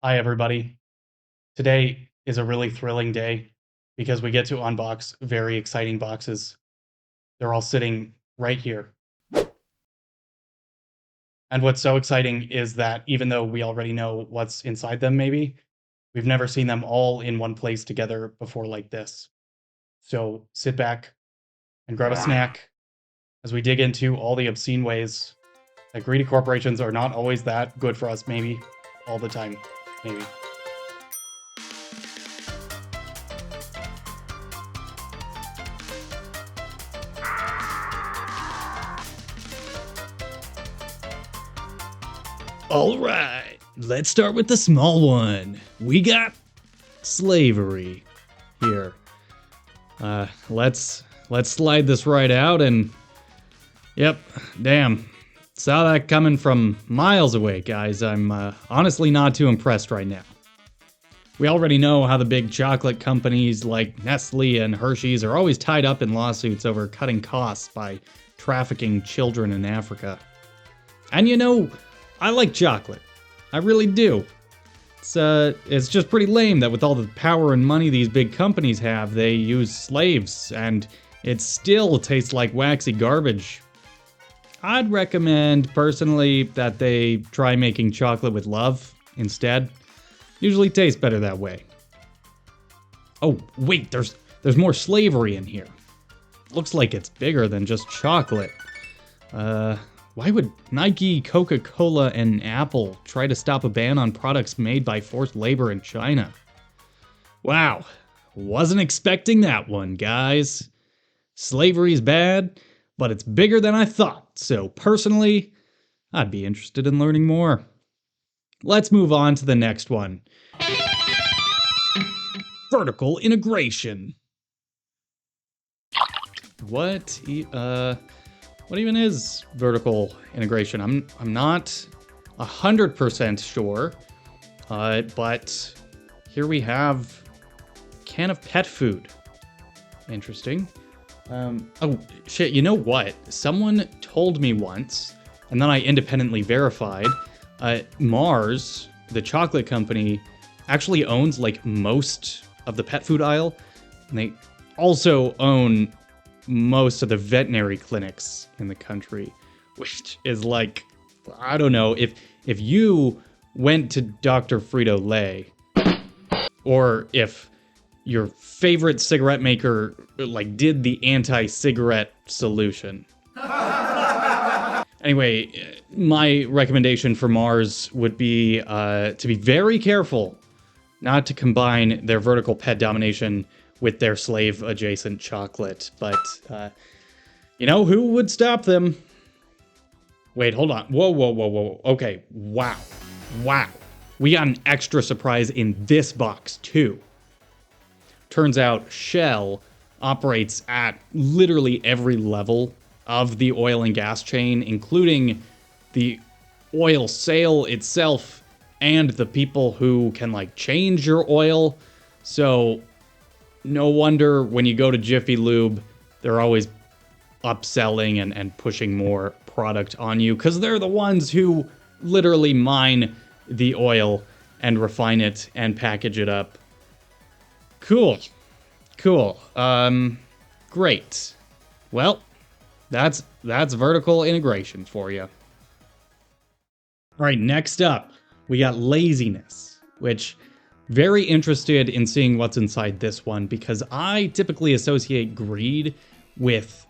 Hi, everybody. Today is a really thrilling day because we get to unbox very exciting boxes. They're all sitting right here. And what's so exciting is that even though we already know what's inside them, maybe, we've never seen them all in one place together before like this. So sit back and grab a snack as we dig into all the obscene ways that greedy corporations are not always that good for us, maybe, all the time, maybe. All right, let's start with the small one. We got slavery here. Let's slide this right out and yep, damn. Saw that coming from miles away, guys. I'm honestly not too impressed right now. We already know how the big chocolate companies like Nestle and Hershey's are always tied up in lawsuits over cutting costs by trafficking children in Africa. And you know, I like chocolate. I really do. It's just pretty lame that with all the power and money these big companies have, they use slaves, and it still tastes like waxy garbage. I'd recommend, personally, that they try making chocolate with love instead. Usually tastes better that way. Oh, wait, there's more slavery in here. Looks like it's bigger than just chocolate. Why would Nike, Coca-Cola, and Apple try to stop a ban on products made by forced labor in China? Wow, wasn't expecting that one, guys. Slavery's bad, but it's bigger than I thought, so personally, I'd be interested in learning more. Let's move on to the next one. Vertical integration. What even is vertical integration? I'm not 100% sure, but here we have a can of pet food. Interesting. Oh shit! You know what? Someone told me once, and then I independently verified. Mars, the chocolate company, actually owns like most of the pet food aisle, and they also own most of the veterinary clinics in the country, which is like, I don't know, if you went to Dr. Frito-Lay, or if your favorite cigarette maker like did the anti-cigarette solution. Anyway, my recommendation for Mars would be to be very careful not to combine their vertical pet domination with their slave-adjacent chocolate, but, you know, who would stop them? Wait, hold on. Whoa. Okay, wow. We got an extra surprise in this box, too. Turns out Shell operates at literally every level of the oil and gas chain, including the oil sale itself and the people who can, like, change your oil. So no wonder when you go to Jiffy Lube, they're always upselling and pushing more product on you, because they're the ones who literally mine the oil and refine it and package it up. Cool. Great. Well, that's vertical integration for you. All right, next up, we got laziness, which very interested in seeing what's inside this one, because I typically associate greed with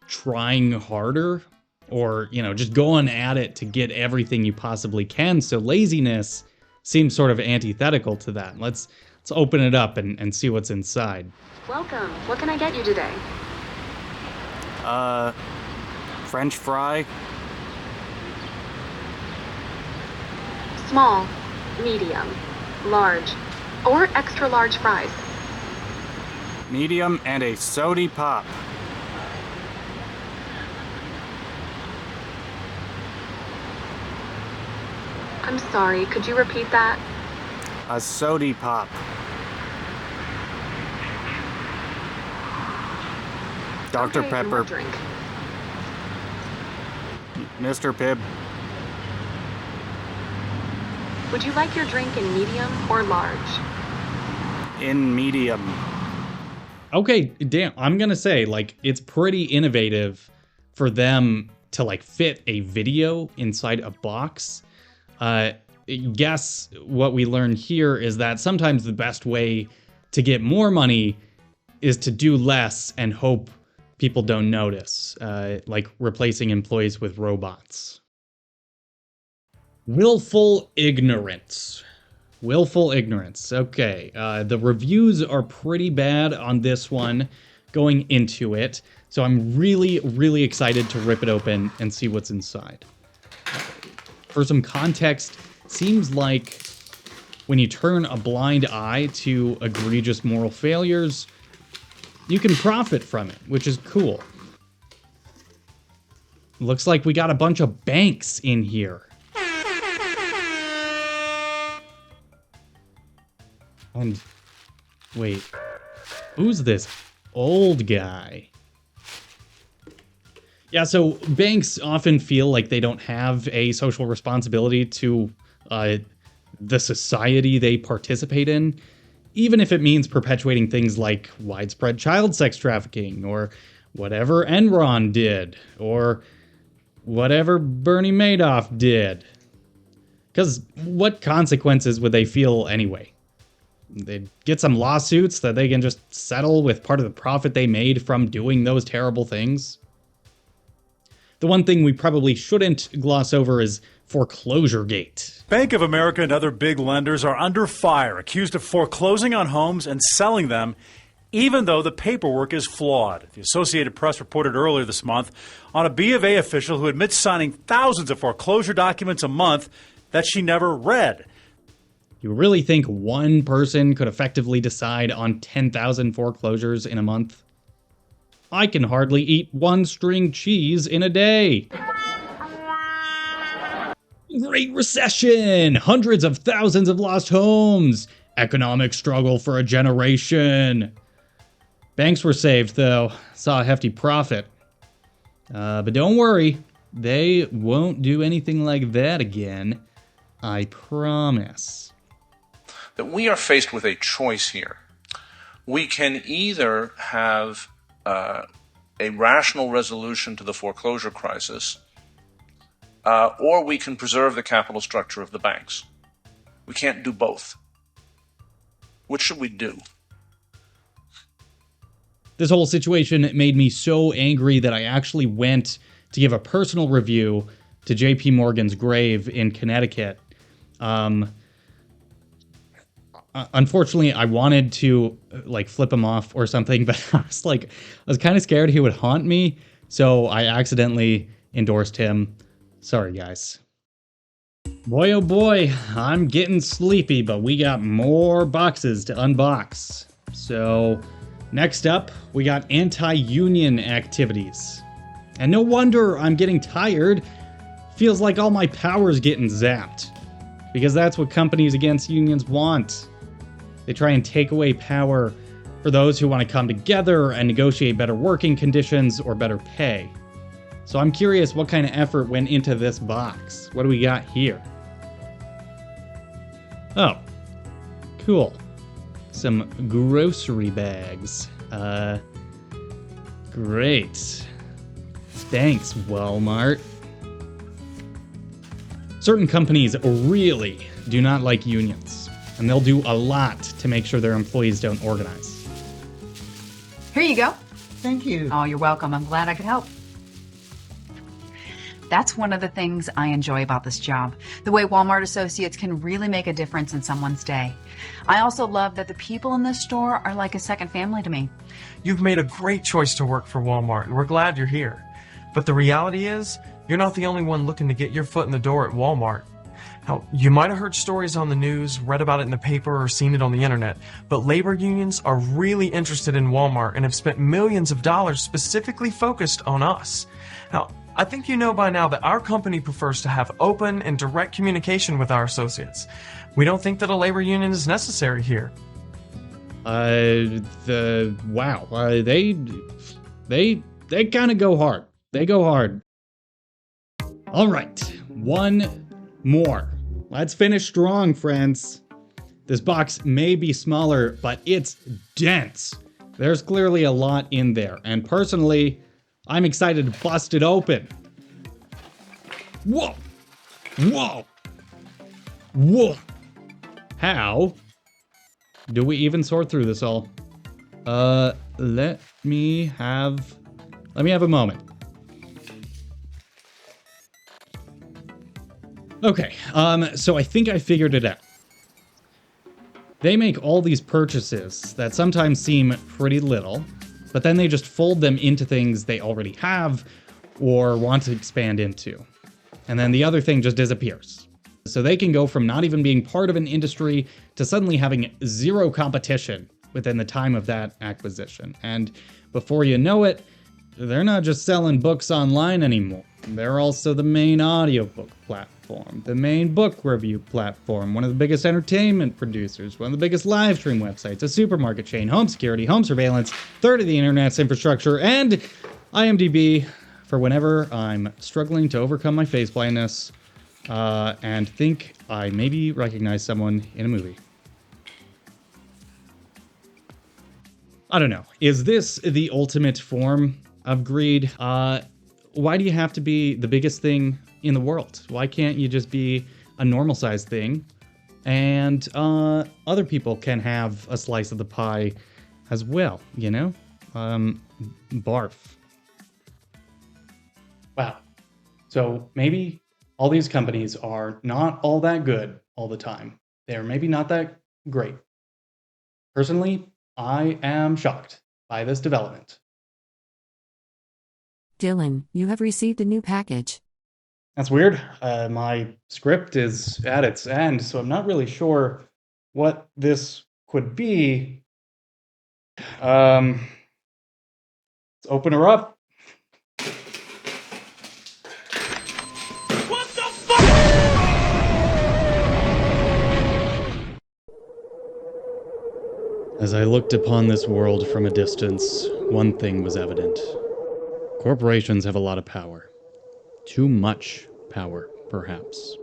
trying harder or, you know, just going at it to get everything you possibly can. So laziness seems sort of antithetical to that. Let's open it up and see what's inside. Welcome. What can I get you today? French fry? Small, medium, large, or extra large fries. Medium and a sody pop. I'm sorry, could you repeat that? A sody pop. Dr. Okay, and Pepper. what drink? Mr. Pibb. Would you like your drink in medium or large? In medium. Okay, damn, I'm gonna say, like, it's pretty innovative for them to, like, fit a video inside a box. Guess what we learn here is that sometimes the best way to get more money is to do less and hope people don't notice, like replacing employees with robots. Willful ignorance. Willful ignorance. Okay, the reviews are pretty bad on this one going into it, so I'm really, really excited to rip it open and see what's inside. For some context, seems like when you turn a blind eye to egregious moral failures, you can profit from it, which is cool. Looks like we got a bunch of banks in here. And wait, who's this old guy? Yeah, so banks often feel like they don't have a social responsibility to the society they participate in, even if it means perpetuating things like widespread child sex trafficking, or whatever Enron did, or whatever Bernie Madoff did. Because what consequences would they feel anyway? They'd get some lawsuits that they can just settle with part of the profit they made from doing those terrible things. The one thing we probably shouldn't gloss over is foreclosuregate. Bank of America and other big lenders are under fire, accused of foreclosing on homes and selling them, even though the paperwork is flawed. The Associated Press reported earlier this month on a B of A official who admits signing thousands of foreclosure documents a month that she never read. You really think one person could effectively decide on 10,000 foreclosures in a month? I can hardly eat one string cheese in a day. Great Recession! Hundreds of thousands of lost homes! Economic struggle for a generation. Banks were saved, though. Saw a hefty profit. But don't worry, they won't do anything like that again. I promise. That we are faced with a choice here. We can either have a rational resolution to the foreclosure crisis, or we can preserve the capital structure of the banks. We can't do both. Which should we do? This whole situation made me so angry that I actually went to give a personal review to JP Morgan's grave in Connecticut. Unfortunately, I wanted to like flip him off or something, but I was kind of scared he would haunt me, so I accidentally endorsed him. Sorry, guys. Boy, oh boy, I'm getting sleepy, but we got more boxes to unbox. So, next up, we got anti-union activities. And no wonder I'm getting tired. Feels like all my power's getting zapped. Because that's what companies against unions want. They try and take away power for those who want to come together and negotiate better working conditions or better pay. So I'm curious what kind of effort went into this box. What do we got here? Oh, cool. Some grocery bags. Great. Thanks, Walmart. Certain companies really do not like unions, and they'll do a lot to make sure their employees don't organize. Here you go. Thank you. Oh, you're welcome. I'm glad I could help. That's one of the things I enjoy about this job, the way Walmart associates can really make a difference in someone's day. I also love that the people in this store are like a second family to me. You've made a great choice to work for Walmart, and we're glad you're here. But the reality is, you're not the only one looking to get your foot in the door at Walmart. Now, you might have heard stories on the news, read about it in the paper, or seen it on the internet, but labor unions are really interested in Walmart and have spent millions of dollars specifically focused on us. Now, I think you know by now that our company prefers to have open and direct communication with our associates. We don't think that a labor union is necessary here. They kind of go hard. They go hard. All right, one more. Let's finish strong, friends. This box may be smaller, but it's dense. There's clearly a lot in there, and personally, I'm excited to bust it open. Whoa! Whoa! Whoa! How do we even sort through this all? Let me have a moment. Okay, so I think I figured it out. They make all these purchases that sometimes seem pretty little, but then they just fold them into things they already have or want to expand into. And then the other thing just disappears. So they can go from not even being part of an industry to suddenly having zero competition within the time of that acquisition. And before you know it, they're not just selling books online anymore. They're also the main audiobook platform, the main book review platform, one of the biggest entertainment producers, one of the biggest live stream websites, a supermarket chain, home security, home surveillance, third of the internet's infrastructure, and IMDb for whenever I'm struggling to overcome my face blindness and think I maybe recognize someone in a movie. I don't know. Is this the ultimate form of greed? Why do you have to be the biggest thing in the world? Why can't you just be a normal sized thing and other people can have a slice of the pie as well, you know? Barf. Wow. So maybe all these companies are not all that good all the time. They're maybe not that great. Personally, I am shocked by this development. Dylan, you have received a new package. That's weird. My script is at its end, so I'm not really sure what this could be. Let's open her up. What the fuck? As I looked upon this world from a distance, one thing was evident. Corporations have a lot of power. Too much power, perhaps.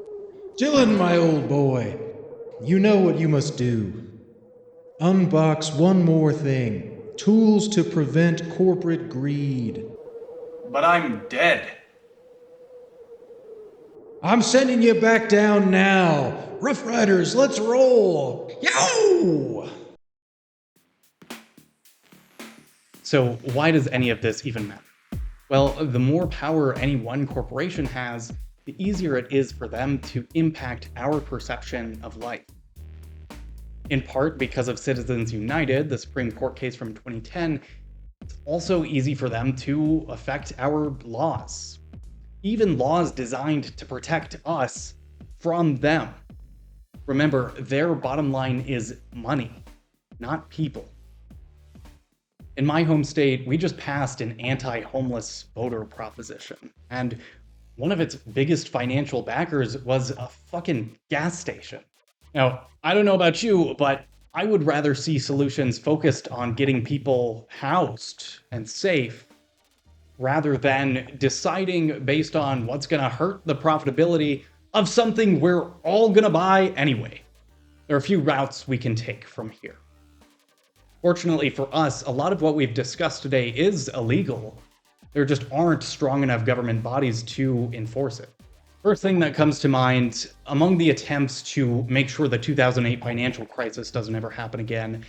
Dylan, my old boy, you know what you must do. Unbox one more thing. Tools to prevent corporate greed. But I'm dead. I'm sending you back down now. Rough Riders, let's roll. Yow! So why does any of this even matter? Well, the more power any one corporation has, the easier it is for them to impact our perception of life. In part because of Citizens United, the Supreme Court case from 2010, it's also easy for them to affect our laws. Even laws designed to protect us from them. Remember, their bottom line is money, not people. In my home state, we just passed an anti-homeless voter proposition, and one of its biggest financial backers was a fucking gas station. Now, I don't know about you, but I would rather see solutions focused on getting people housed and safe rather than deciding based on what's going to hurt the profitability of something we're all going to buy anyway. There are a few routes we can take from here. Fortunately for us, a lot of what we've discussed today is illegal. There just aren't strong enough government bodies to enforce it. First thing that comes to mind, among the attempts to make sure the 2008 financial crisis doesn't ever happen again,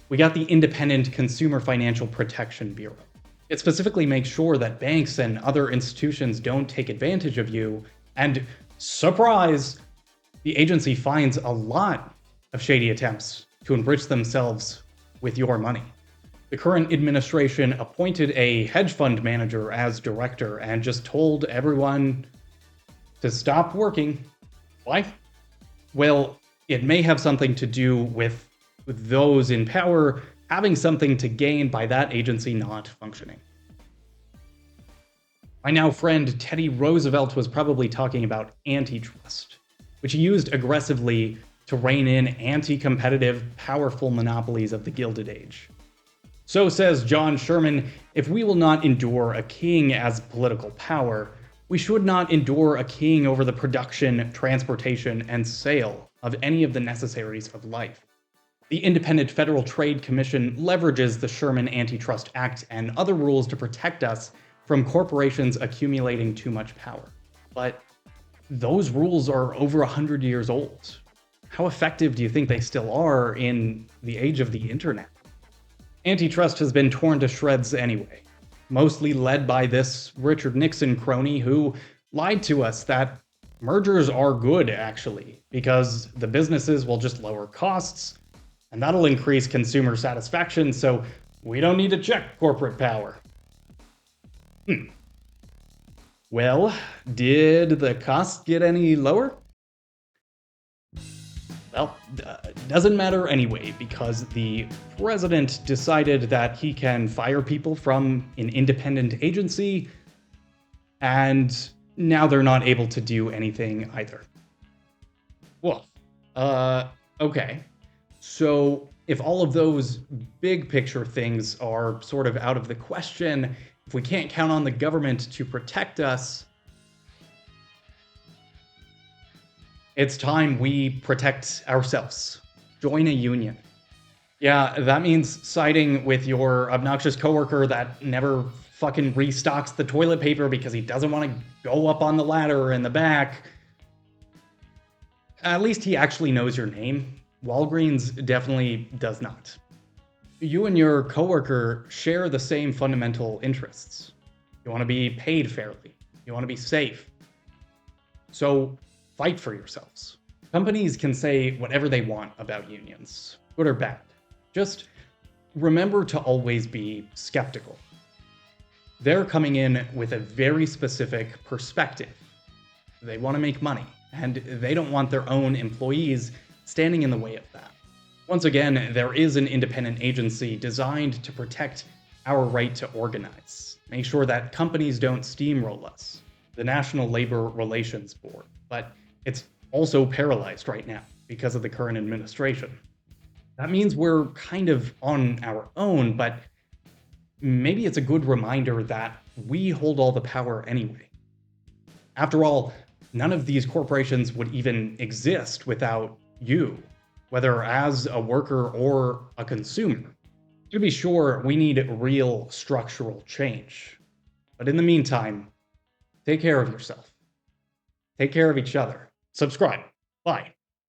we got the Independent Consumer Financial Protection Bureau. It specifically makes sure that banks and other institutions don't take advantage of you, and surprise, the agency finds a lot of shady attempts to enrich themselves with your money. The current administration appointed a hedge fund manager as director and just told everyone to stop working. Why? Well, it may have something to do with those in power having something to gain by that agency not functioning. My now friend Teddy Roosevelt was probably talking about antitrust, which he used aggressively to rein in anti-competitive, powerful monopolies of the Gilded Age. So says John Sherman, if we will not endure a king as political power, We should not endure a king over the production, transportation, and sale of any of the necessaries of life. The Independent Federal Trade Commission leverages the Sherman Antitrust Act and other rules to protect us from corporations accumulating too much power. But those rules are over 100 years old. How effective do you think they still are in the age of the internet? Antitrust has been torn to shreds anyway, mostly led by this Richard Nixon crony who lied to us that mergers are good, actually, because the businesses will just lower costs, and that'll increase consumer satisfaction, so we don't need to check corporate power. Well, did the cost get any lower? Well, doesn't matter anyway, because the president decided that he can fire people from an independent agency, and now they're not able to do anything either. Well, okay. So if all of those big picture things are sort of out of the question, if we can't count on the government to protect us, it's time we protect ourselves. Join a union. Yeah, that means siding with your obnoxious coworker that never fucking restocks the toilet paper because he doesn't want to go up on the ladder in the back. At least he actually knows your name. Walgreens definitely does not. You and your coworker share the same fundamental interests. You want to be paid fairly. You want to be safe. So fight for yourselves. Companies can say whatever they want about unions, good or bad. Just remember to always be skeptical. They're coming in with a very specific perspective. They want to make money, and they don't want their own employees standing in the way of that. Once again, there is an independent agency designed to protect our right to organize, make sure that companies don't steamroll us, the National Labor Relations Board. But it's also paralyzed right now because of the current administration. That means we're kind of on our own, but maybe it's a good reminder that we hold all the power anyway. After all, none of these corporations would even exist without you, whether as a worker or a consumer. To be sure, we need real structural change. But in the meantime, take care of yourself. Take care of each other. Subscribe. Bye.